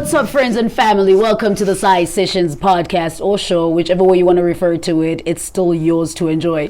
What's up, friends and family? Welcome to the Shayi Sessions podcast or show, whichever way you want to refer to it. It's still yours to enjoy.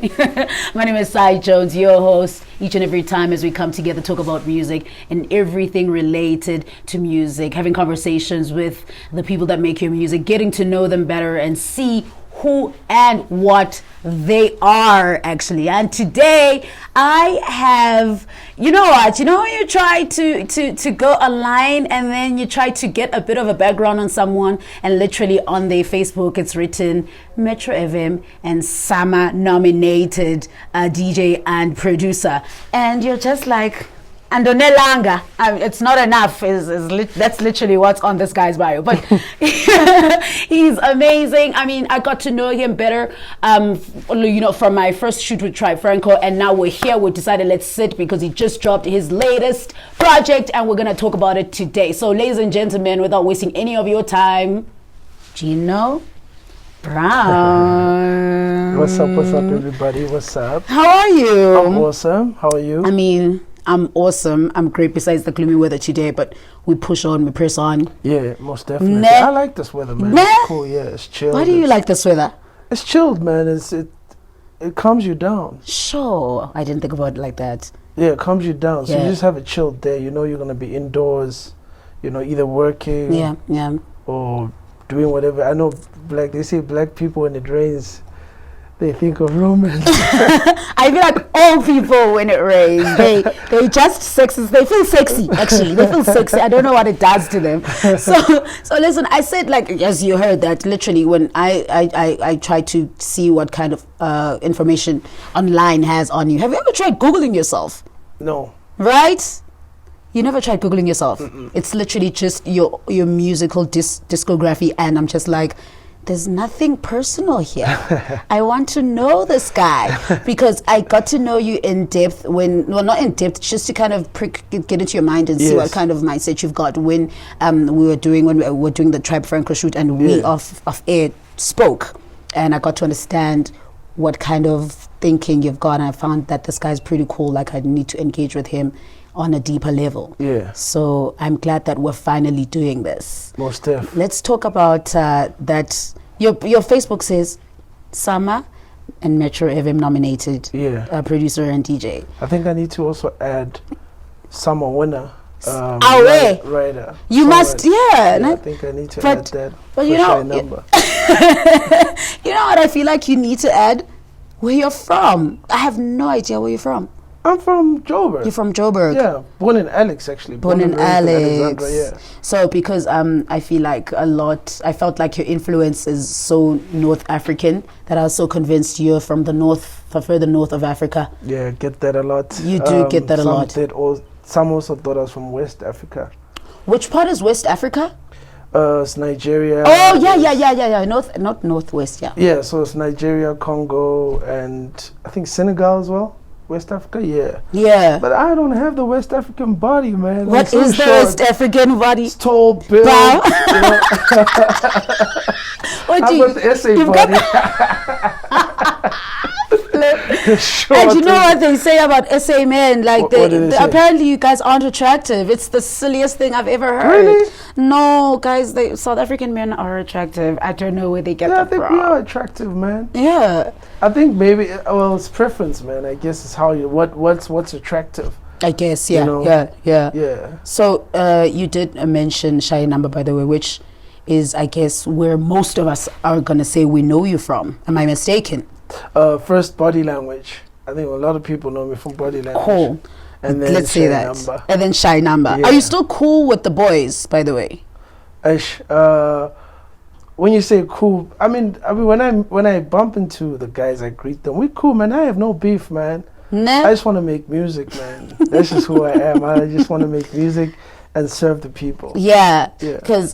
My name is Shayi Jones, your host. Each and every time as we come together, talk about music and everything related to music, having conversations with the people that make your music, getting to know them better and see who and what they are actually. And today I have, you know what, when you try to go online and then you try to get a bit of a background on someone, and literally on their Facebook it's written Metro FM and Sama nominated DJ and producer, and you're just like, and Onelanga, it's not enough. That's literally what's on this guy's bio. But he's amazing. I mean, I got to know him better, from my first shoot with Tribe Franco, and now we're here. We decided let's sit because he just dropped his latest project, and we're gonna talk about it today. So, ladies and gentlemen, without wasting any of your time, Gino Brown. What's up, everybody? What's up? How are you? I'm awesome. How are you? I mean, I'm awesome. I'm great besides the gloomy weather today, but we push on, we press on. Yeah, most definitely. I like this weather, man. It's cool, yeah, it's chilled. Why do you like this weather? It's chilled, man. It calms you down. Sure. I didn't think about it like that. Yeah, it calms you down. So you just have a chilled day. You know you're going to be indoors, either working or doing whatever. I know they say black people when it rains, they think of romance. I feel like all people when it rains, they just sexy. They feel sexy, actually. They feel sexy. I don't know what it does to them. So listen, I said, like, as you heard that literally when I try to see what kind of information online has on you. Have you ever tried Googling yourself? No. Right? You never tried Googling yourself? Mm-mm. It's literally just your musical discography, and I'm just like, there's nothing personal here. I want to know this guy because I got to know you in depth not in depth, just to kind of get into your mind and see what kind of mindset you've got when we were doing the Tribe Franco shoot, and we off air spoke, and I got to understand what kind of thinking you've got, and I found that this guy's pretty cool. Like, I need to engage with him on a deeper level. Yeah. So I'm glad that we're finally doing this. Most definitely. Let's talk about that. Your Facebook says Sama and Metro FM nominated producer and DJ. I think I need to also add Summer winner. Writer. You must, I think I need to add that. But Shay'INumber. You know what I feel like you need to add? Where you're from. I have no idea where you're from. I'm from Joburg. You're from Joburg? Yeah, born in Alex, actually. Born in Alex. Yeah. So because I feel like I felt like your influence is so North African that I was so convinced you're from the further north of Africa. Yeah, get that a lot. You do get that a lot. Some also thought I was from West Africa. Which part is West Africa? It's Nigeria. Oh, yeah. Not Northwest, yeah. Yeah, so it's Nigeria, Congo, and I think Senegal as well. West Africa, yeah. But I don't have the West African body, man. What is the West African body? It's tall, built. What do you? How about the essay body? And you know what they say about SA men? Like, apparently you guys aren't attractive. It's the silliest thing I've ever heard. Really? No, guys, South African men are attractive. I don't know where they get that from. I think we are attractive, man. Yeah. I think maybe, it's preference, man. I guess it's how what's attractive. I guess, yeah. So you did mention Shay'INumber, by the way, which is, I guess, where most of us are going to say we know you from. Am I mistaken? First, Body Language. I think a lot of people know me from Body Language. Cool. And then let's say that. And then Shay'INumber. Yeah. Are you still cool with the boys, by the way? When you say cool, I mean when I bump into the guys, I greet them. We cool, man. I have no beef, man. Nah. I just want to make music, man. That's just who I am. I just want to make music and serve the people. Yeah. Because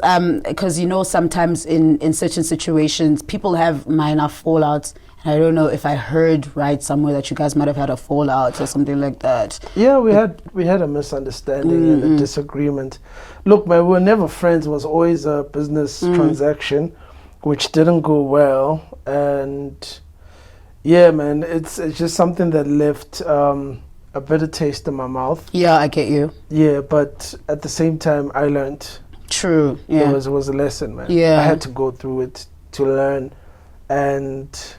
sometimes in certain situations, people have minor fallouts. And I don't know if I heard right somewhere that you guys might have had a fallout or something like that. Yeah, we had a misunderstanding and a disagreement. Look, man, we were never friends. It was always a business transaction, which didn't go well. And yeah, man, it's just something that left a bitter taste in my mouth. Yeah, I get you. Yeah, but at the same time, I learned. True. Yeah. It was a lesson, man. Yeah. I had to go through it to learn and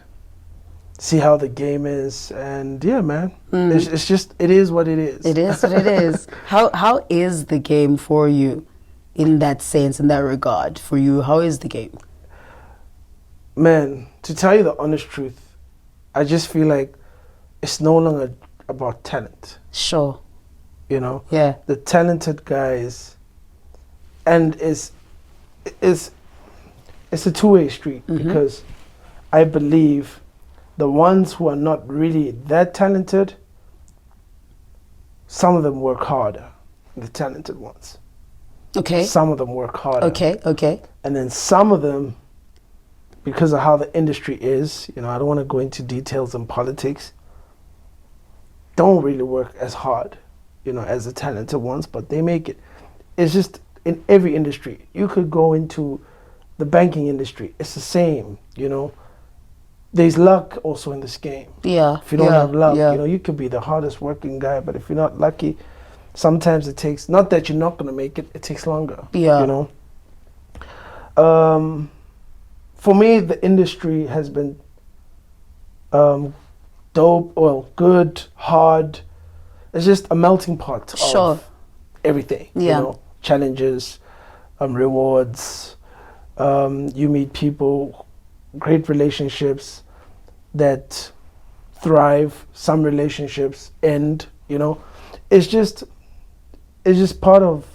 see how the game is. And yeah, man, it's just, it is what it is. It is what it is. How is the game for you in that sense, in that regard? For you, how is the game? Man, to tell you the honest truth, I just feel like it's no longer about talent. Sure. You know? Yeah. The talented guys, and it's a two-way street, because I believe the ones who are not really that talented, some of them work harder than the talented ones. Okay. Some of them work harder. Okay. And then some of them, because of how the industry is, you know, I don't want to go into details in politics, don't really work as hard, you know, as the talented ones, but they make it. It's just in every industry. You could go into the banking industry, it's the same, you know. There's luck also in this game. Yeah. If you don't have luck, you know, you could be the hardest working guy, but if you're not lucky, sometimes it takes, not that you're not going to make it, it takes longer. Yeah. You know? For me, the industry has been dope, well, good, hard. It's just a melting pot of everything. Yeah. You know, challenges, rewards. You meet people, great relationships that thrive. Some relationships end. You know, it's just part of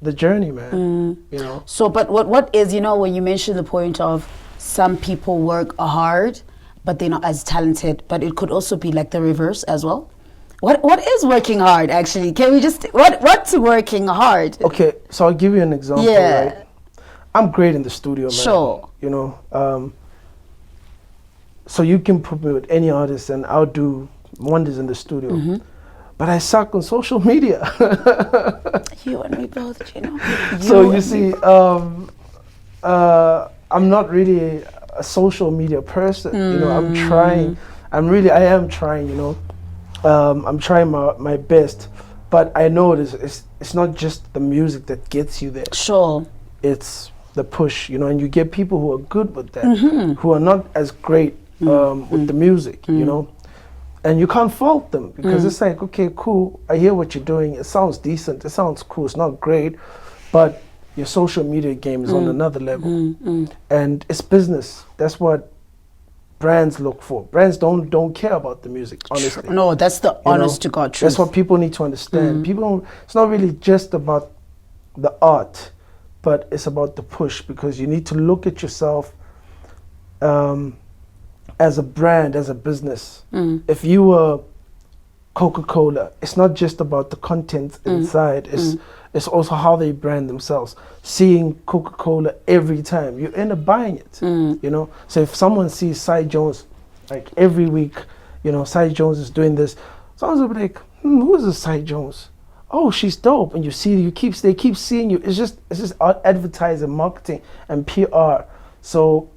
the journey, man. You know. So, but what is, you know, when you mention the point of some people work hard, but they're not as talented, but it could also be like the reverse as well. What is working hard, actually? Can we just, what's working hard? Okay, so I'll give you an example, right? I'm great in the studio, man. Sure. You know, so you can put me with any artist and I'll do wonders in the studio. But I suck on social media. You and me both, Gino. So you see, I'm not really a social media person. You know, I'm trying. I am trying, you know. I'm trying my best. But I know it's not just the music that gets you there. Sure. It's the push, you know, and you get people who are good with that, who are not as great with the music, you know. And you can't fault them, because it's like, okay, cool, I hear what you're doing, it sounds decent, it sounds cool, it's not great, but your social media game is on another level. And it's business. That's what brands look for. Brands don't care about the music, honestly. No, that's the honest to God truth. That's what people need to understand. It's not really just about the art, but it's about the push, because you need to look at yourself as a brand, as a business. If you were Coca-Cola, it's not just about the content inside, it's also how they brand themselves. Seeing Coca-Cola every time, you end up buying it, you know? So if someone sees Cy Jones, like every week, you know, Cy Jones is doing this, someone's will be like, who is this Cy Jones? Oh, she's dope. And they keep seeing you. It's just advertising, marketing, and PR. So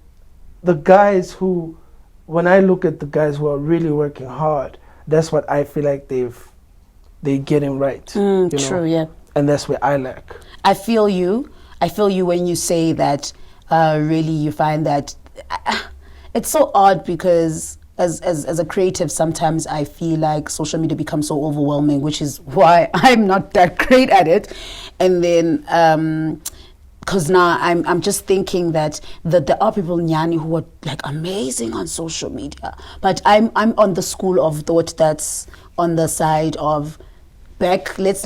the guys who, when I look at the guys who are really working hard, that's what I feel like they getting right. You know? True, yeah. And that's where I lack. I feel you when you say that. Really, you find that it's so odd, because as a creative, sometimes I feel like social media becomes so overwhelming, which is why I'm not that great at it. And then because now I'm just thinking that there are people Nyani who are like amazing on social media, but I'm on the school of thought that's on the side of back. Let's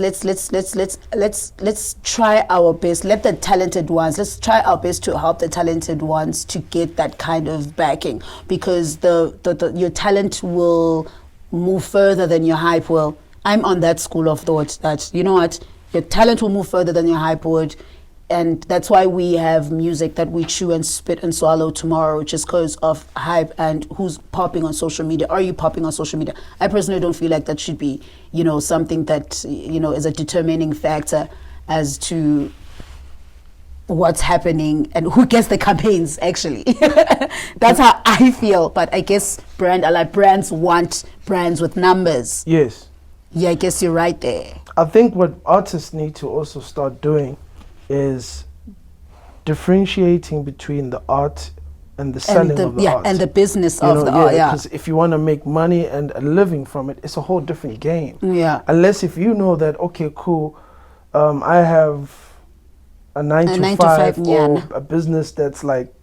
try our best. Let the talented ones. Let's try our best to help the talented ones to get that kind of backing, because your talent will move further than your hype will. I'm on that school of thought that, you know what, your talent will move further than your hype would. And that's why we have music that we chew and spit and swallow tomorrow, just because of hype and who's popping on social media. Are you popping on social media? I personally don't feel like that should be, you know, something that, you know, is a determining factor as to what's happening and who gets the campaigns, actually. That's how I feel. But I guess brands want brands with numbers. Yes. Yeah, I guess you're right there. I think what artists need to also start doing is differentiating between the art and the selling of the art. And the business of the art, because if you want to make money and a living from it, it's a whole different game. Yeah. Unless if you know that, okay, cool, I have a 9 to 5 or a business that's like,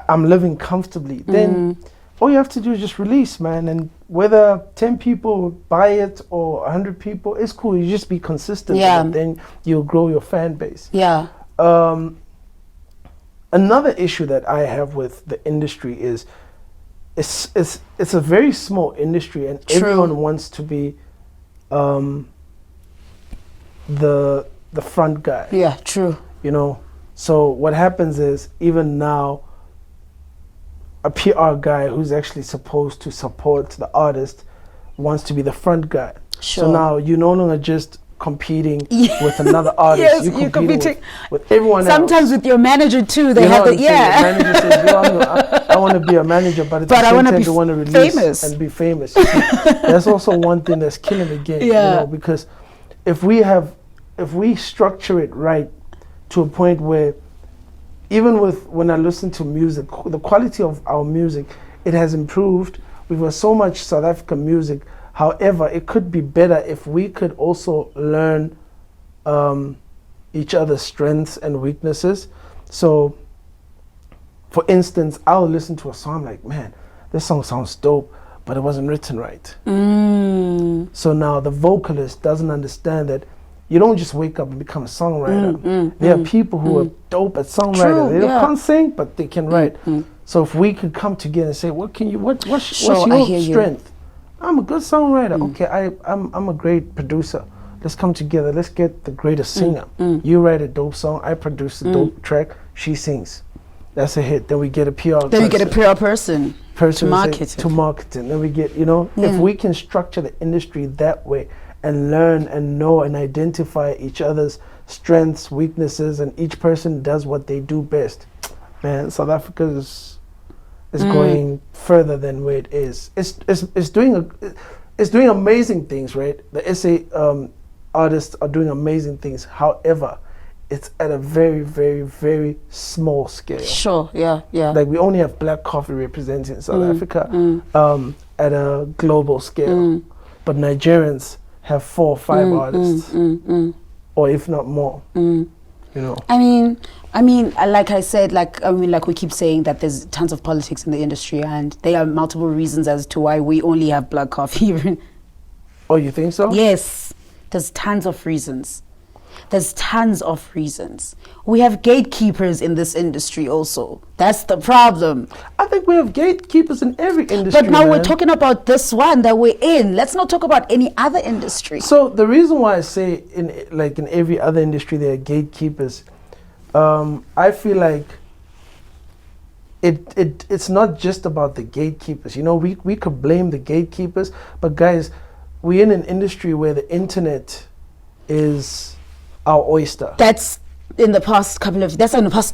I'm living comfortably, then all you have to do is just release, man. And whether 10 people buy it or 100 people, it's cool. You just be consistent. Yeah. And then you'll grow your fan base. Yeah. Another issue that I have with the industry is it's a very small industry, and everyone wants to be the front guy. Yeah, true. You know, so what happens is, even now, a PR guy who's actually supposed to support the artist wants to be the front guy. Sure. So now you're no longer just competing with another artist. Yes, you're competing with everyone else. Sometimes with your manager too. They have the manager says, I want to be a manager, but at the same time they want to release famous and be famous. That's also one thing that's killing the game. Yeah. You know, because if we structure it right to a point where, even when I listen to music, the quality of our music, it has improved. We've got so much South African music. However, it could be better if we could also learn each other's strengths and weaknesses. So, for instance, I'll listen to a song like, man, this song sounds dope, but it wasn't written right. So now the vocalist doesn't understand that you don't just wake up and become a songwriter. There are people who are dope at songwriting. They can't sing, but they can write. So if we could come together and say, what's your strength? I'm a good songwriter. Okay, I'm a great producer. Let's come together. Let's get the greatest singer. You write a dope song. I produce a dope track. She sings. That's a hit. Then we get a PR. Then we get a PR person to market it. To market it. Then we get, if we can structure the industry that way and learn and know and identify each other's strengths, weaknesses, and each person does what they do best, man, South Africa is going further than where it is. It's doing amazing things, right? The SA artists are doing amazing things. However, it's at a very, very, very small scale. Sure, yeah. Like, we only have Black Coffee representing South Africa at a global scale. But Nigerians have 4 or 5 artists, or if not more. I mean, like I said, like we keep saying that there's tons of politics in the industry, and there are multiple reasons as to why we only have Black Coffee. Oh, you think so? Yes, there's tons of reasons. We have gatekeepers in this industry also. That's the problem. I think we have gatekeepers in every industry. But now we're talking about this one that we're in. Let's not talk about any other industry. So the reason why I say in every other industry there are gatekeepers, I feel like it's not just about the gatekeepers. We could blame the gatekeepers, but guys, we're in an industry where the internet is our oyster. That's in the past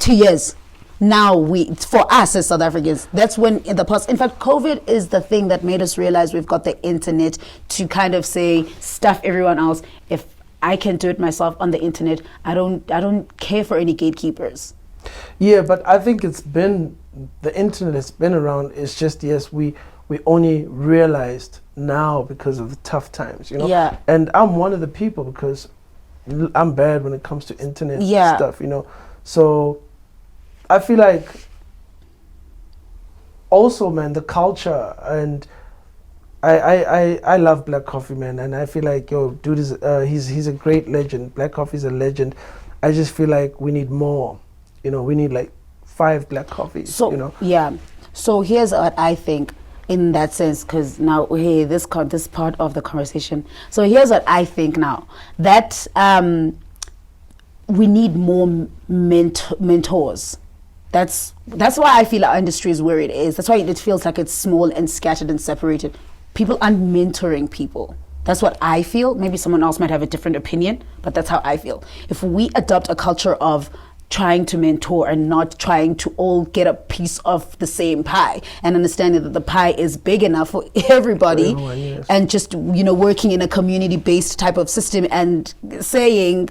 2 years. Now for us as South Africans, that's when in the past, in fact, COVID is the thing that made us realize we've got the internet to kind of say, stuff everyone else. If I can do it myself on the internet, I don't care for any gatekeepers. Yeah, but I think the internet has been around. It's just, yes, we only realized now because of the tough times, Yeah. And I'm one of the people, because I'm bad when it comes to internet stuff, So I feel like also, man, the culture, and I love Black Coffee, man, and I feel like, dude is he's a great legend. Black Coffee is a legend. I just feel like we need more. We need like 5 Black Coffees. So yeah. So here's what I think in that sense, because now this part of the conversation. So here's what I think now, that we need more mentors. That's why I feel our industry is where it is. That's why it feels like it's small and scattered and separated. People aren't mentoring people. That's what I feel. Maybe someone else might have a different opinion, but that's how I feel. If we adopt a culture of trying to mentor and not trying to all get a piece of the same pie, and understanding that the pie is big enough for everybody, yes. And just working in a community-based type of system and saying,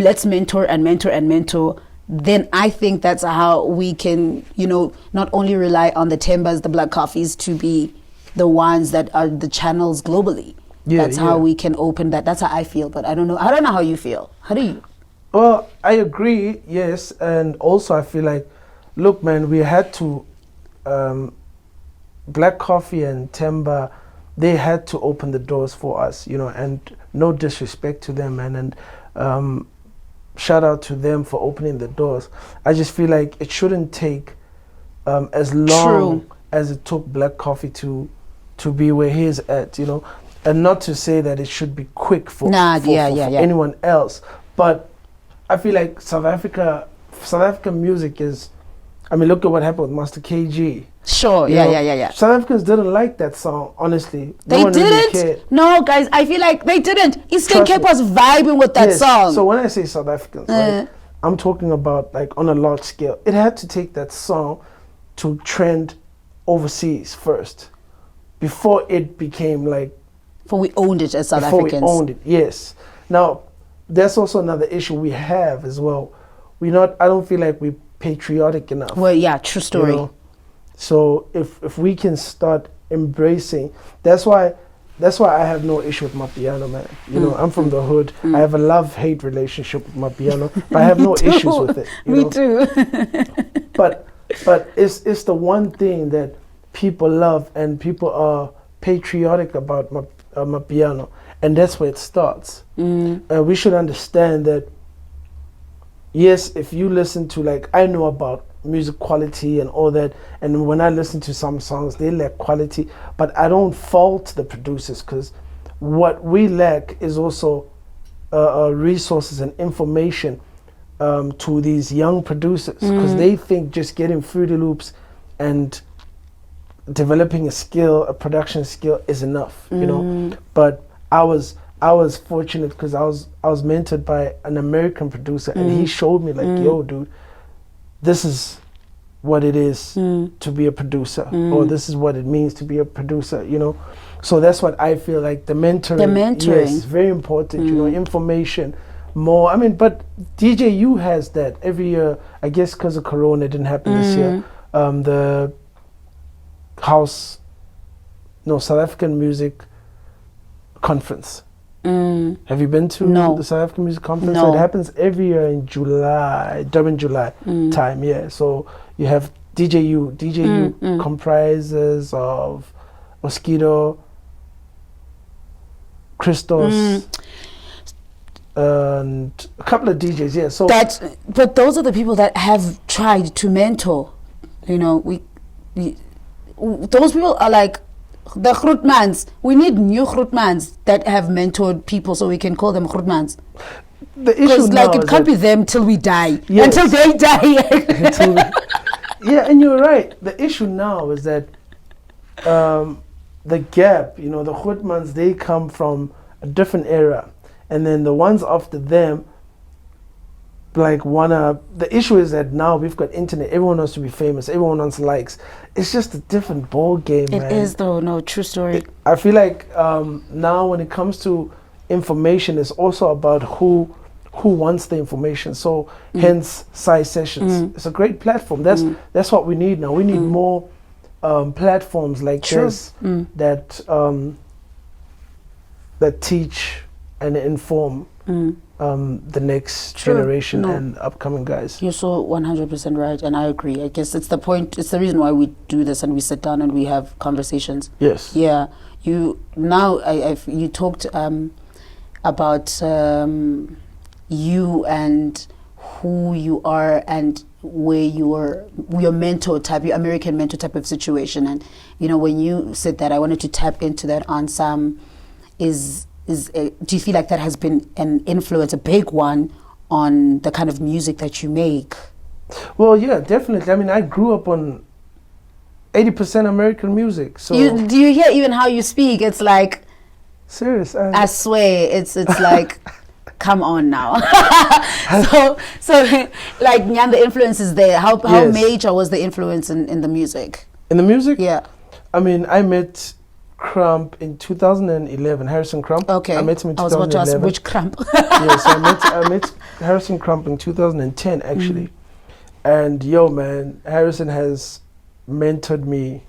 let's mentor and mentor and mentor. Then I think that's how we can, not only rely on the Tembas, the Black Coffees to be the ones that are the channels globally. That's how we can open that. That's how I feel, but I don't know how you feel. How do you? Well, I agree, yes, and also I feel like, look, man, we had to, Black Coffee and Temba, they had to open the doors for us, and no disrespect to them, man, and shout out to them for opening the doors. I just feel like it shouldn't take as long as it took Black Coffee to be where he is at, and not to say that it should be quick for anyone else, but I feel like South African music is, look at what happened with Master KG. Sure, yeah. South Africans didn't like that song, honestly. They didn't? Really cared. No, guys, I feel like they didn't. Eastern Cape was vibing with that song. So when I say South Africans, right, I'm talking about like on a large scale. It had to take that song to trend overseas first, before it became like... Before we owned it as South Africans. Before we owned it, yes. Now, that's also another issue we have as well. I don't feel like we're patriotic enough. Well, yeah, true story. So if we can start embracing, that's why I have no issue with Mapiano, man. I'm from the hood. I have a love-hate relationship with Mapiano, but I have no issues with it. Me too. but it's the one thing that people love and people are patriotic about Mapiano, and that's where it starts. We should understand that, yes, if you listen to, I know about music quality and all that, and when I listen to some songs, they lack quality, but I don't fault the producers, because what we lack is also resources and information to these young producers, because they think just getting Fruity Loops and developing a production skill is enough, but I was fortunate because I was mentored by an American producer, and he showed me yo, dude, this is what it is to be a producer, or this is what it means to be a producer, So that's what I feel like the mentoring. Yes, is very important, information, more. But DJU has that every year. I guess because of Corona, it didn't happen this year. The South African Music Conference. Have you been to the South African Music Conference? No. It happens every year in July, Durban, July time, yeah. So you have DJU. DJU comprises of Mosquito, Christos, and a couple of DJs, yeah. So but those are the people that have tried to mentor. Those people are like the Grootmans. We need new Grootmans that have mentored people, so we can call them Grootmans. The issue now it can't be them till we die. Yes. Until they die. Yeah, and you're right. The issue now is that the gap, the Grootmans, they come from a different era, and then the ones after them the issue is that now we've got internet, everyone wants to be famous, everyone wants likes. It's just a different ball game, man. It is though, no, true story. I feel like now when it comes to information, it's also about who wants the information. So hence Sai Sessions. It's a great platform. That's what we need now. We need more platforms like this that teach and inform the next generation and upcoming guys. You're so 100% right, and I agree. I guess it's the point. It's the reason why we do this and we sit down and we have conversations. Yes. Yeah. You talked about you and who you are and where your mentor type, your American mentor type of situation, and when you said that, I wanted to tap into that on some do you feel like that has been an influence, a big one, on the kind of music that you make? Well, yeah, definitely. I grew up on 80% American music. So do you hear even how you speak? It's like, serious. I swear, it's like, come on now. so like, the influence is there. How major was the influence in the music? In the music? Yeah. I met Crump in 2011, Harrison Crump. Okay. I met him in 2011. I was about to ask which Crump. Yes, I met Harrison Crump in 2010 actually. And yo man, Harrison has mentored me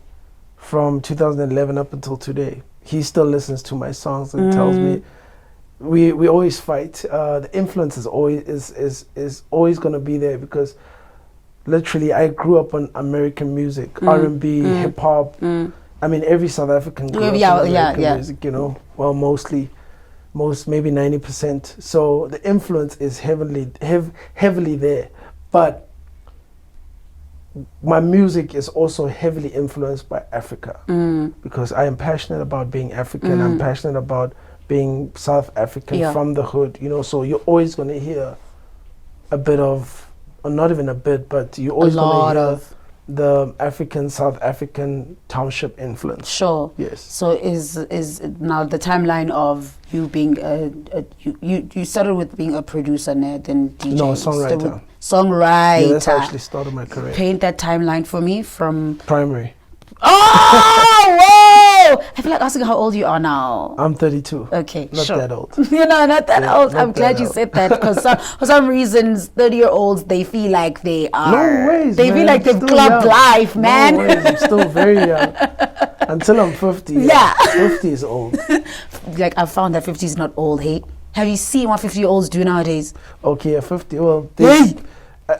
from 2011 up until today. He still listens to my songs and tells me we always fight. The influence is always gonna be there because literally I grew up on American music, R&B, hip hop. I mean every South African grew up on American music, you know. Well, most maybe 90%. So the influence is heavily there. But my music is also heavily influenced by Africa because I am passionate about being African. I'm passionate about being South African from the hood, you know. So you're always going to hear a bit of, or not even a bit, but you're always going to hear the South African township influence. Sure. Yes. So is now the timeline of you being you started with being a producer, then DJ. No, songwriter. Songwriter. Yeah, that's how I actually started my career. Paint that timeline for me from primary. Oh, whoa! I feel like asking how old you are now. I'm 32. Okay, not sure. that old. You know, not that old. Not I'm glad you said that because for some reasons, 30-year-olds they feel like they are. No ways. They man. feel like they've Still clubbed young. life, man. No ways. I'm still very young. Until I'm 50. Yeah. 50 is old. Like I found that 50 is not old. Hey, have you seen what 50-year-olds do nowadays? Okay, 50. Well,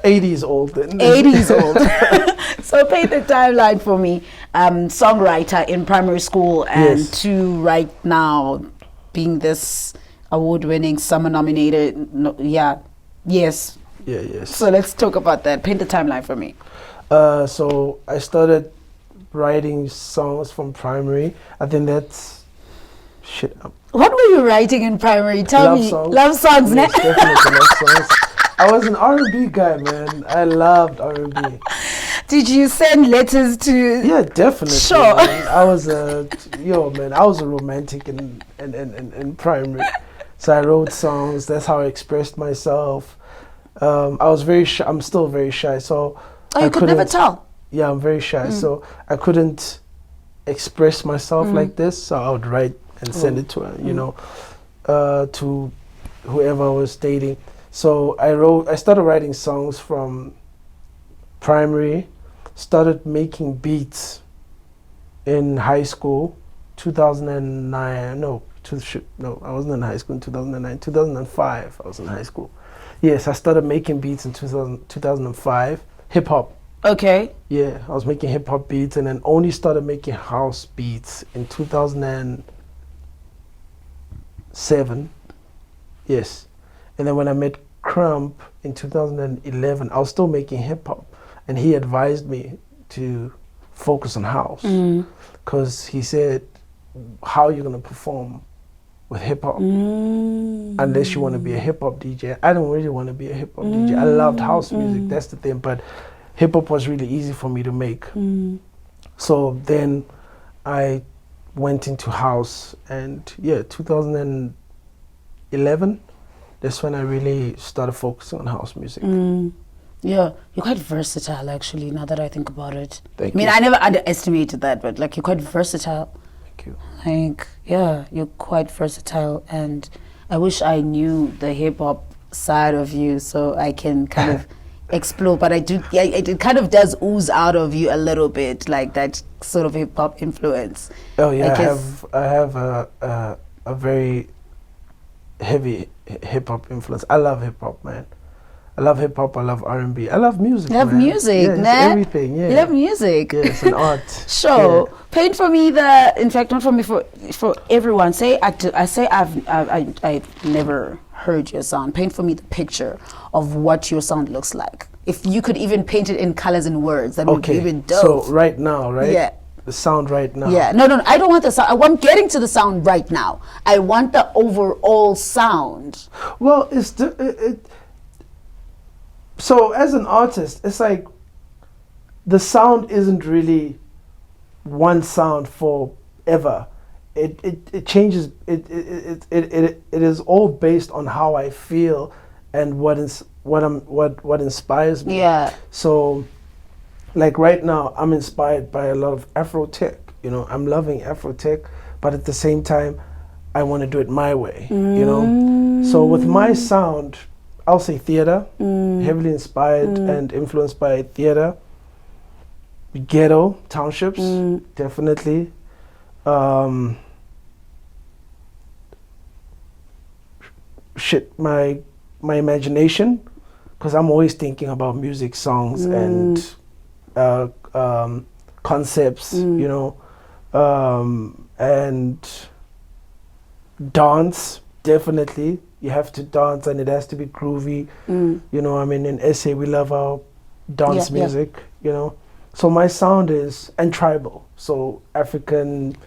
80 is old then. 80 is old. So paint the timeline for me. Songwriter in primary school and to right now being this award-winning, summer-nominated. Yes. So let's talk about that. Paint the timeline for me. So I started writing songs from primary. I think that's What were you writing in primary? Tell me. Songs. Love songs. Yes, definitely love songs. I was an R&B guy, man. I loved R&B. Did you send letters to? Yeah, definitely. Sure. Man. I was a I was a romantic in primary. So I wrote songs. That's how I expressed myself. I was very shy. I'm still very shy. So you could never tell. Yeah, I'm very shy. So I couldn't express myself like this. So I would write and send it to her, to whoever I was dating. So I started writing songs from primary, started making beats in high school, 2009, I wasn't in high school in 2009, 2005 I was in high school. Yes, I started making beats in 2005, hip hop. Okay. Yeah, I was making hip hop beats and then only started making house beats in 2007. Yes. And then when I met Crump in 2011, I was still making hip hop, and he advised me to focus on house because he said, "How are you gonna perform with hip hop unless you want to be a hip hop DJ?" I don't really want to be a hip hop DJ. I loved house music. That's the thing, but hip hop was really easy for me to make. So then I went into house, and 2011. That's when I really started focusing on house music. Yeah, you're quite versatile actually, now that I think about it. Thank you. I never underestimated that, but like you're quite versatile. Thank you. Like, yeah, you're quite versatile, and I wish I knew the hip hop side of you so I can kind of explore, but I do, it kind of does ooze out of you a little bit, like that sort of hip hop influence. Oh yeah, I have a very heavy hip hop influence. I love hip hop, man. I love hip hop. I love R&B. I love music. You love music, yeah, everything. Yeah, you love music. Yeah, it's an art. Sure. Yeah. Paint for me in fact, not for me, for everyone. I've never heard your sound. Paint for me the picture of what your sound looks like. If you could even paint it in colors and words, that would be even dope. So right now, right? Yeah. The sound right now. Yeah, no, I don't want the sound. I want getting to the sound right now. I want the overall sound. Well, so as an artist, it's like the sound isn't really one sound forever. It changes. It is all based on how I feel and what inspires me. Yeah. So, like right now, I'm inspired by a lot of Afro tech. I'm loving Afro tech, but at the same time, I want to do it my way. So with my sound, I'll say theater, heavily inspired and influenced by theater. Ghetto townships, definitely. My imagination, because I'm always thinking about music, songs, and concepts, you know, and dance, definitely. You have to dance, and it has to be groovy. You know, I mean, in SA, we love our dance music, you know. So my sound is, and tribal, so African,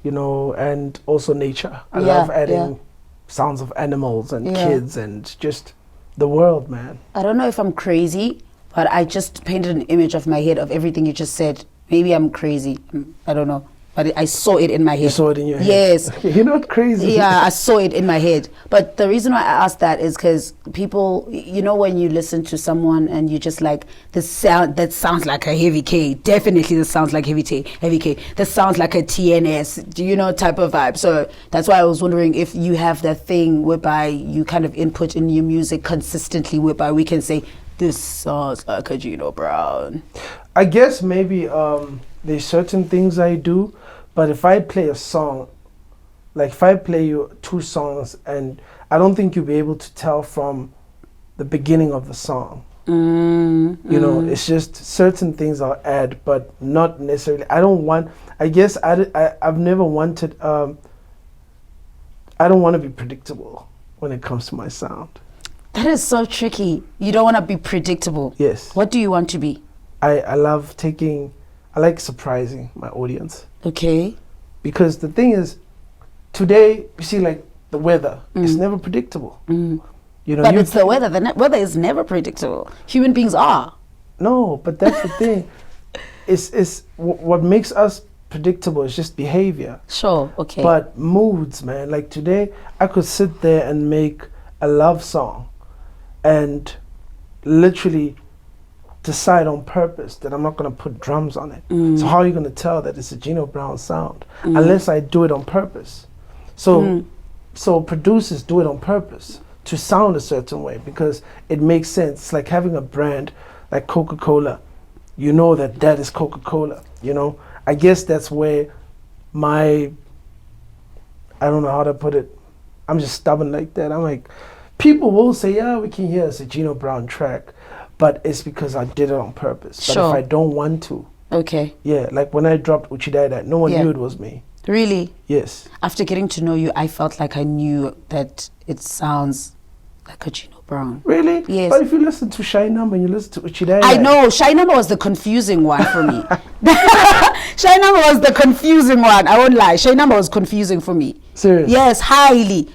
you know, and also nature. I love adding sounds of animals and kids and just the world, man. I don't know if I'm crazy, but I just painted an image of my head of everything you just said. Maybe I'm crazy. I don't know. But I saw it in my head. You saw it in your head? Yes. You're not crazy. Yeah, I saw it in my head. But the reason why I asked that is because people, you know, when you listen to someone and you just like, this sound, that sounds like a heavy K. Definitely this sounds like heavy K. This sounds like a TNS, you know, type of vibe. So that's why I was wondering if you have that thing whereby you kind of input in your music consistently, whereby we can say, this sounds like a Gino Brown. I guess maybe there's certain things I do. But if I play a song, like if I play you 2 songs, and I don't think you'll be able to tell from the beginning of the song. You know, it's just certain things I'll add, but not necessarily. I've never wanted, I don't want to be predictable when it comes to my sound. That is so tricky. You don't want to be predictable. Yes. What do you want to be? I like surprising my audience. Okay. Because the thing is, today, you see, like, the weather is never predictable. You know, but it's the weather. The weather is never predictable. Human beings are. No, but that's the thing. What makes us predictable is just behavior. Sure, okay. But moods, man. Like, today, I could sit there and make a love song and literally decide on purpose that I'm not going to put drums on it. So how are you going to tell that it's a Gino Brown sound unless I do it on purpose? So producers do it on purpose to sound a certain way because it makes sense. It's like having a brand like Coca-Cola. You know that is Coca-Cola, you know? I guess that's where I don't know how to put it. I'm just stubborn like that. I'm like, people will say, yeah, we can hear it's a Gino Brown track. But it's because I did it on purpose. Sure. But if I don't want to. Okay. Yeah, like when I dropped Uchi, no one knew it was me. Really? Yes. After getting to know you, I felt like I knew that it sounds like a Gino Brown. Really? Yes. But if you listen to Shay'INumber and you listen to Uchi, I know. Shay'INumber was the confusing one for me. Shay'INumber was the confusing one. I won't lie. Shay'INumber was confusing for me. Serious? Yes, highly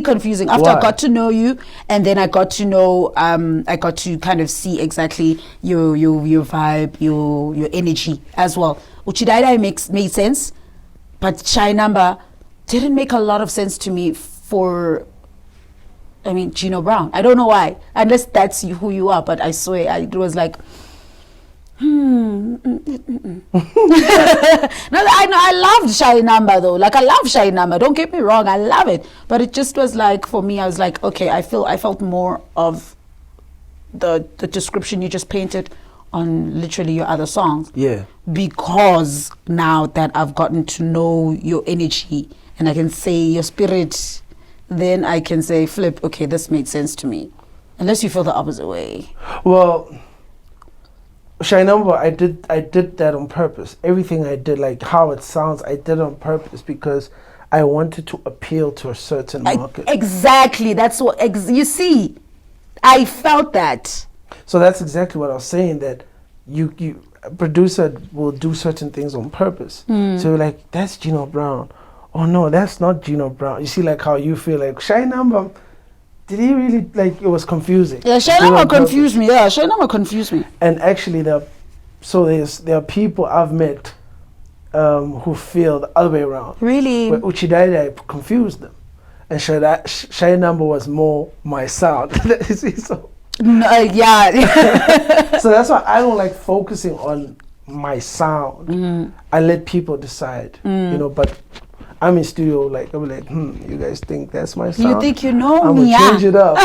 confusing. After Why? I got to know you, and then I got to know, I got to kind of see exactly your vibe, your energy as well. Uchidaida made sense, but Shay'INumber didn't make a lot of sense to me Gino Brown. I don't know why, unless that's who you are, but I swear it was like, No, I loved Shay'INumber though. Like I love Shay'INumber. Don't get me wrong, I love it. But it just was like, for me, I was like, okay, I felt more of the description you just painted on literally your other songs. Yeah. Because now that I've gotten to know your energy and I can say your spirit, then I can say, flip, okay, this made sense to me. Unless you feel the opposite way. Well, Shay'INumber, I did that on purpose. Everything I did, like how it sounds, I did it on purpose because I wanted to appeal to a certain market. Exactly. That's what you see. I felt that. So that's exactly what I was saying. That you a producer will do certain things on purpose. So you're like, that's Gino Brown. Oh no, that's not Gino Brown. You see, like how you feel like Shay'INumber. Did he really, like, it was confusing? Yeah, Shay'INumber confused me. Yeah, Shay'INumber confused me. And actually, there are people I've met who feel the other way around. Really? Where Uchi confused them. And Shay'INumber was more my sound. So, yeah. So that's why I don't like focusing on my sound. I let people decide, you know, but I'm in studio, like, I'll be like, you guys think that's my sound? You think you know I'm me? gonna change it up.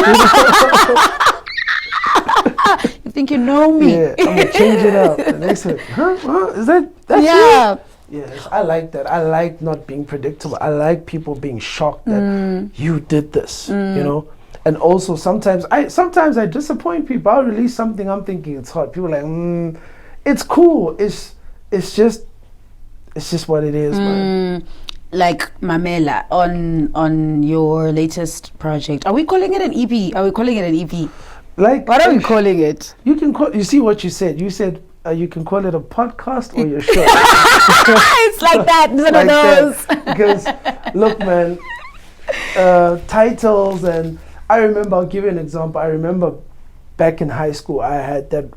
You think you know me? Yeah, I'm gonna change it up. And they said, is that's Yeah. you? Yes, I like that. I like not being predictable. I like people being shocked that you did this, you know. And also sometimes I disappoint people. I'll release something I'm thinking it's hot. People are like, it's cool. It's just what it is, man. Like Mamela on your latest project. Are we calling it an EP? Are we calling it an EP? Like, what are we calling it? You can call. You see what you said. You said you can call it a podcast or your show. It's like that. One like of those. That. Because look, man, titles, and I remember. I'll give you an example. I remember back in high school, I had that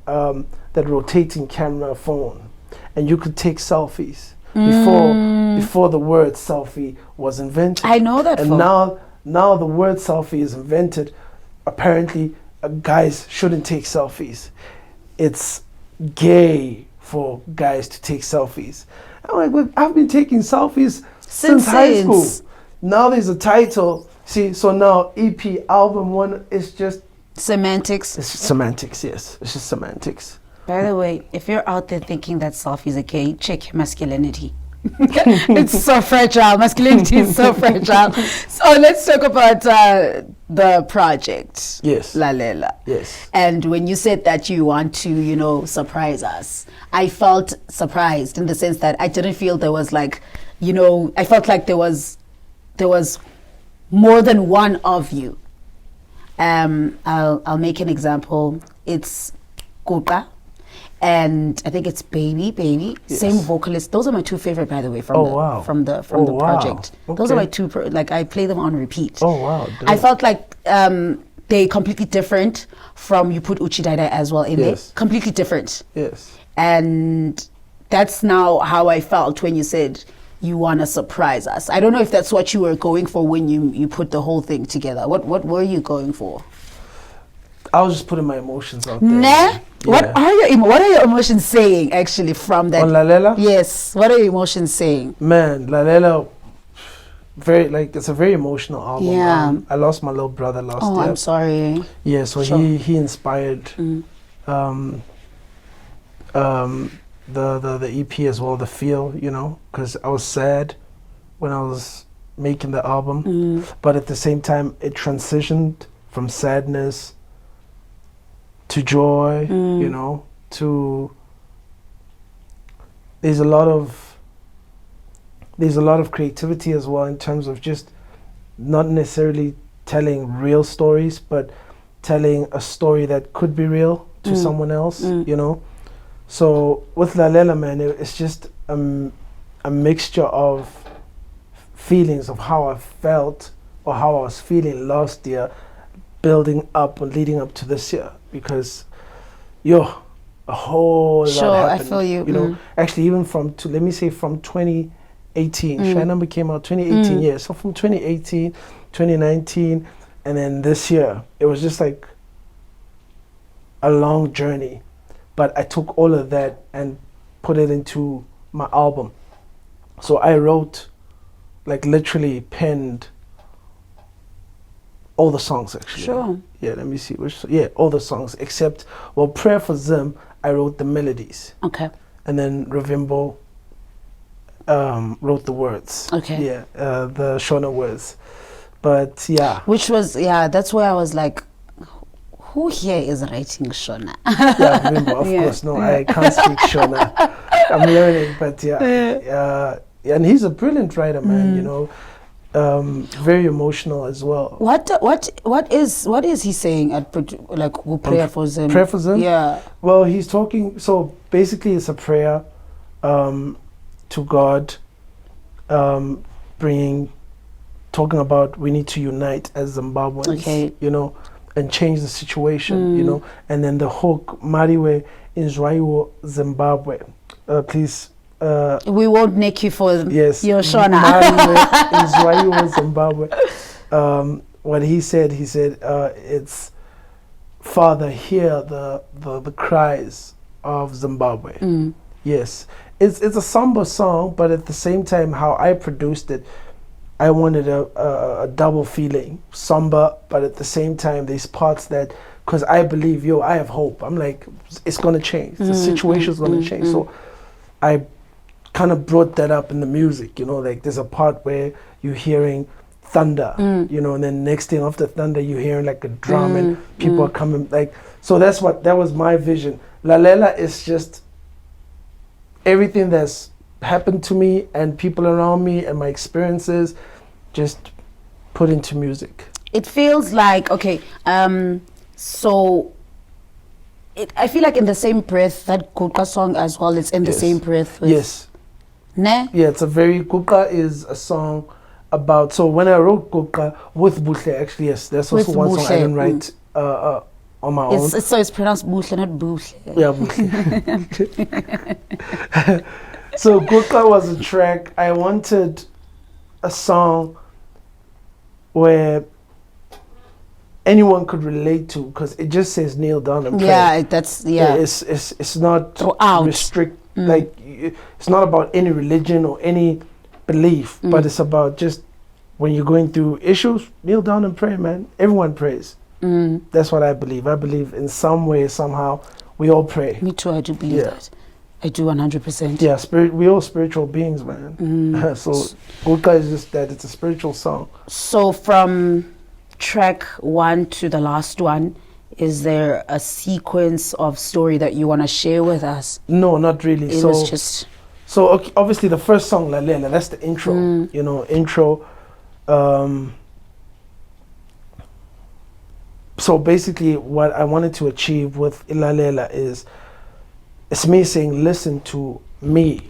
rotating camera phone, and you could take selfies before the word selfie was invented. I know that. And now the word selfie is invented. Apparently, guys shouldn't take selfies. It's gay for guys to take selfies. I'm like, look, I've been taking selfies since high school. Now there's a title. See, so now EP album one is just semantics. It's just semantics, yes. It's just semantics. By the way, if you're out there thinking that selfies are gay, check your masculinity. It's so fragile. Masculinity is so fragile. So let's talk about the project. Yes. Lalela. Yes. And when you said that you want to, surprise us, I felt surprised in the sense that I didn't feel there was like, I felt like there was more than one of you. I'll make an example. It's Kuka. And I think it's Baby, yes. Same vocalist. Those are my two favorite, by the way, from the project. Okay. Those are my two. I play them on repeat. Oh wow! Dope. I felt like they completely different from you put Uchi Daida as well in there. Completely different. Yes. And that's now how I felt when you said you want to surprise us. I don't know if that's what you were going for when you put the whole thing together. What were you going for? I was just putting my emotions out there. Nah? Yeah. What are your emotions saying actually from that? On Lalela? Yes. What are your emotions saying? Man, Lalela, it's a very emotional album. Yeah. I lost my little brother last year. Oh, I'm sorry. Yeah, so sure. he inspired the EP as well, the feel, because I was sad when I was making the album, but at the same time it transitioned from sadness to joy, to there's a lot of creativity as well in terms of just not necessarily telling real stories, but telling a story that could be real to someone else, So with Lalela, man, it's just a mixture of feelings of how I felt or how I was feeling last year, building up and leading up to this year, because a whole lot happened. I feel you. Actually, even from 2018, Shay'INumber came out 2018, yeah. So from 2018, 2019, and then this year, it was just like a long journey. But I took all of that and put it into my album. So I wrote, literally penned all the songs, actually. Sure. Yeah, let me see. All the songs except, Prayer for Zim, I wrote the melodies. Okay. And then Ruvimbo wrote the words. Okay. Yeah, the Shona words. But yeah. Which was, that's where I was like, who here is writing Shona? Yeah, Ruvimbo, of course. No, I can't speak Shona. I'm learning, but and he's a brilliant writer, man, very emotional as well. What is he saying at prayer for Zim? Prayer for Zim? Yeah. Well, he's talking. So basically, it's a prayer to God, talking about we need to unite as Zimbabweans, and change the situation, And then the hook, Mariwe Inzwaiwo Zimbabwe. Please. We won't nick you for your Shona. Israel, Zimbabwe. What he said, it's Father, hear the cries of Zimbabwe. Yes. It's a somber song, but at the same time, how I produced it, I wanted a double feeling. Somber, but at the same time, there's parts that, because I believe, I have hope. I'm like, it's going to change. The situation's going to change. So I kind of brought that up in the music, like there's a part where you're hearing thunder, and then next thing after thunder, you're hearing like a drum and people are coming, like, so that was my vision. Lalela is just everything that's happened to me and people around me and my experiences just put into music. It feels like, okay, so I feel like in the same breath, that Guqa song as well, it's in the same breath with... Yes. Ne? Yeah, it's a very... Guqa is a song about... So when I wrote Guqa with Buhle, actually, yes, that's also one song I didn't write on my own. So it's pronounced Buhle, not Buhle. Yeah, Buhle. So Guqa was a track. I wanted a song where anyone could relate to, because it just says kneel down and pray. Yeah, It's not throughout. Like, it's not about any religion or any belief, but it's about just when you're going through issues, kneel down and pray, man. Everyone prays. That's what I believe. I believe in some way, somehow, we all pray. Me too, I do believe that. I do 100%. Yeah, we all spiritual beings, man. So Guqa is just that, it's a spiritual song. So from track 1 to the last one, is there a sequence of story that you want to share with us? No, not really. It was just... So okay, obviously the first song, Lalela, that's the intro. Intro. So basically what I wanted to achieve with Lalela is, it's me saying, listen to me.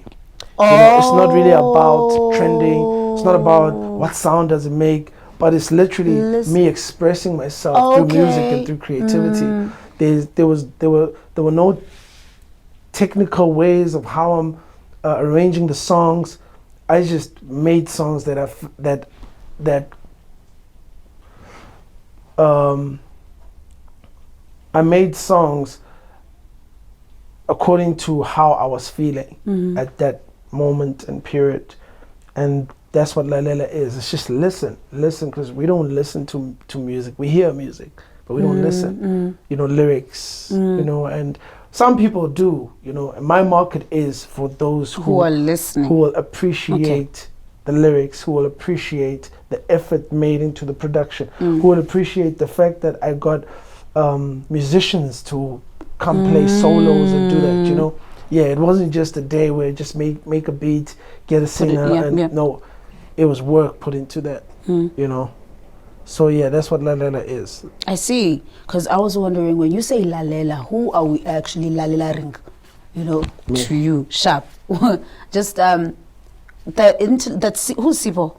It's not really about trending. It's not about what sound does it make, but it's literally me expressing myself through music and through creativity. There were no technical ways of how I'm arranging the songs. I just made songs that I made songs according to how I was feeling at that moment and period, and that's what Lalela is. It's just listen, because we don't listen to music. We hear music, but we don't listen. Lyrics, and some people do, and my market is for those who are listening, who will appreciate the lyrics, who will appreciate the effort made into the production, who will appreciate the fact that I got musicians to come play solos and do that, it wasn't just a day where just make a beat, get a singer, no, it was work put into that, So that's what Lalela is. I see, because I was wondering, when you say Lalela, who are we actually Lalelaring? To you, sharp. Just that's who's Sipo?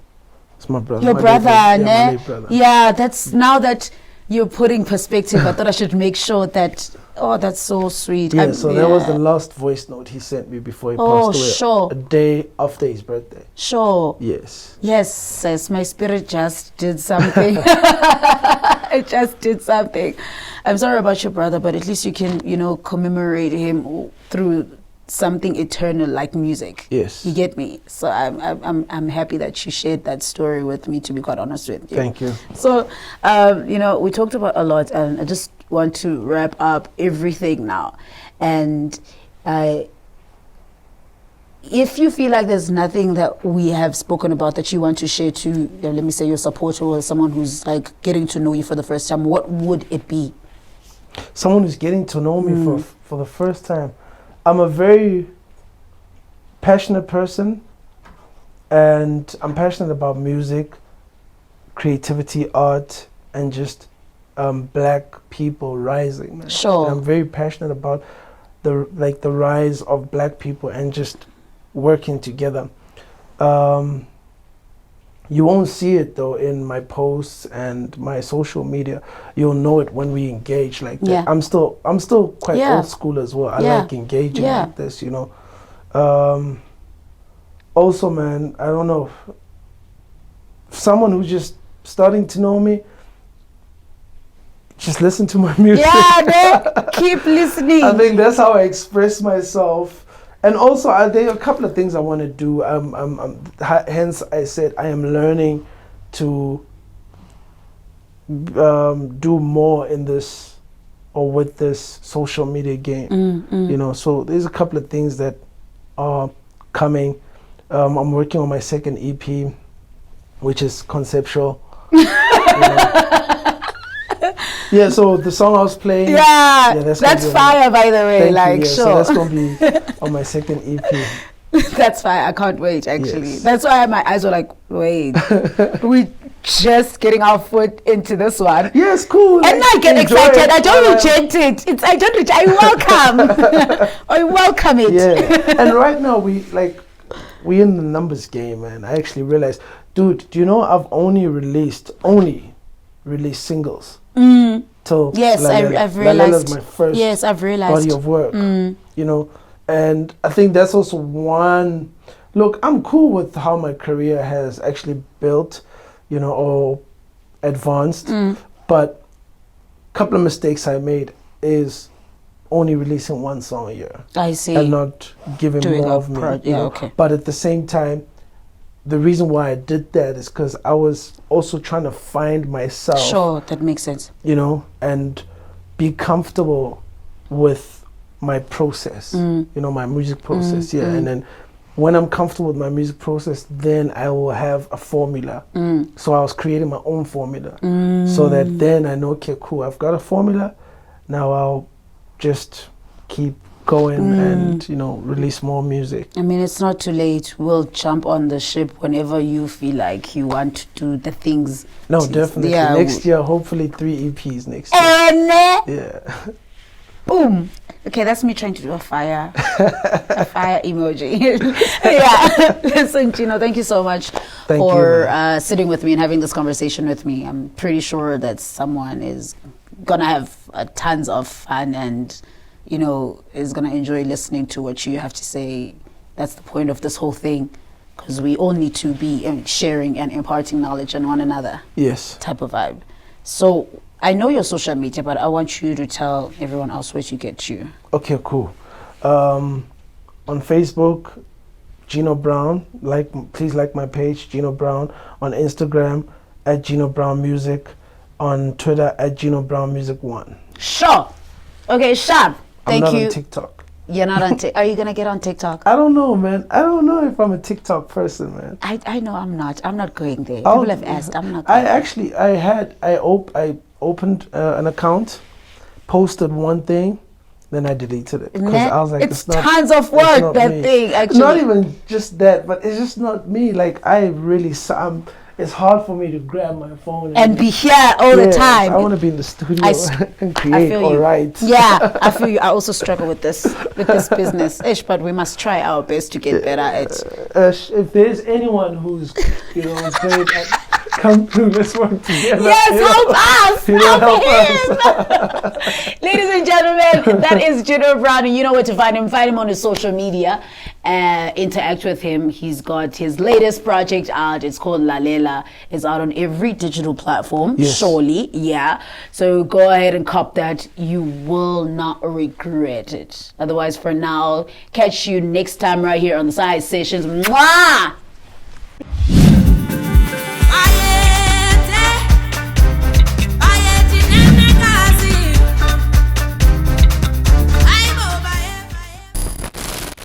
It's my brother. Your brother, my ne? brother. Yeah, that's now that you're putting perspective. I thought I should make sure that. Oh, that's so sweet. Yeah, that was the last voice note he sent me before he passed away. Sure. A day after his birthday. Sure. Yes. Yes, my spirit just did something. It just did something. I'm sorry about your brother, but at least you can, commemorate him through something eternal like music. Yes. You get me? So I'm happy that you shared that story with me, to be quite honest with you. Thank you. So, we talked about a lot, and I just want to wrap up everything now. And if you feel like there's nothing that we have spoken about that you want to share to, let me say, your supporter or someone who's like getting to know you for the first time, what would it be? Someone who's getting to know me for the first time. I'm a very passionate person, and I'm passionate about music, creativity, art, and just black people rising. Man. Sure. And I'm very passionate about the rise of black people and just working together. You won't see it though in my posts and my social media. You'll know it when we engage like that. Yeah. I'm still quite old school as well. I like engaging like this, Also, man, I don't know. Someone who's just starting to know me, just listen to my music. Keep listening. I think that's how I express myself. And also, there are a couple of things I want to do. Hence, I said I am learning to do more in this or with this social media game. You know, so there's a couple of things that are coming. I'm working on my second EP, which is conceptual. You know. Yeah, so the song I was playing. Yeah, that's fire, by the way. Like, you, sure. So that's gonna be on my second EP. That's fine. I can't wait, actually. Yes. That's why my eyes were like, wait, we just getting our foot into this one. Yes, cool. And I get excited. I don't reject it. I welcome. I welcome it. Yeah. And right now we in the numbers game, man. I actually realized, dude, do you know I've only released singles. Till yes, Lalela. I've realized. Lalela's my first I've realized. body of work. You know, and I think that's also one. Look, I'm cool with how my career has actually built, you know, or advanced. But a couple of mistakes I made is only releasing one song a year. I see. And not giving more of me. Okay. But at the same time, the reason why I did that is because I was also trying to find myself. Sure, that makes sense. You know, and be comfortable with my process. You know, my music process. And then when I'm comfortable with my music process, then I will have a formula. So I was creating my own formula. So that then I know, okay, cool, I've got a formula. Now I'll just keep going and, you know, release more music. I mean, it's not too late. We'll jump on the ship whenever you feel like you want to do the things. No, definitely. Yeah, next year, hopefully 3 EPs next year. And Yeah. boom. Okay, that's me trying to do a fire emoji. Yeah. Listen, Gino, thank you so much for sitting with me and having this conversation with me. I'm pretty sure that someone is gonna have tons of fun and, you know, is gonna enjoy listening to what you have to say. That's the point of this whole thing, because we all need to be sharing and imparting knowledge on one another. Yes. Type of vibe. So I know your social media, but I want you to tell everyone else where to get you. Okay, cool. On Facebook, Gino Brown. Please like my page, Gino Brown. On Instagram, at Gino Brown Music. On Twitter, at Gino Brown Music 1. Sure. Okay, sharp. Thank you. I'm not on TikTok. You're not on TikTok. Are you gonna get on TikTok? I don't know, man. I don't know if I'm a TikTok person, man. I know I'm not. I'm not going there. People have asked. I'm not. Going I opened an account, posted one thing, then I deleted it because I was like, it's tons of work. That me. thing actually. Not even just that, but it's just not me. Like it's hard for me to grab my phone and be here all the time. I want to be in the studio and create or write. Yeah, I feel you. I also struggle with this business, but we must try our best to get better at it. If there's anyone who's great come through, let's work together. Yes, help us. Ladies and gentlemen, that is Gino Brown, and you know where to find him. Find him on his social media. Interact with him. He's got his latest project out. It's called Lalela. It's out on every digital platform. Yes. Surely, yeah. So go ahead and cop that. You will not regret it. Otherwise, for now, catch you next time right here on the Side Sessions. Mwah!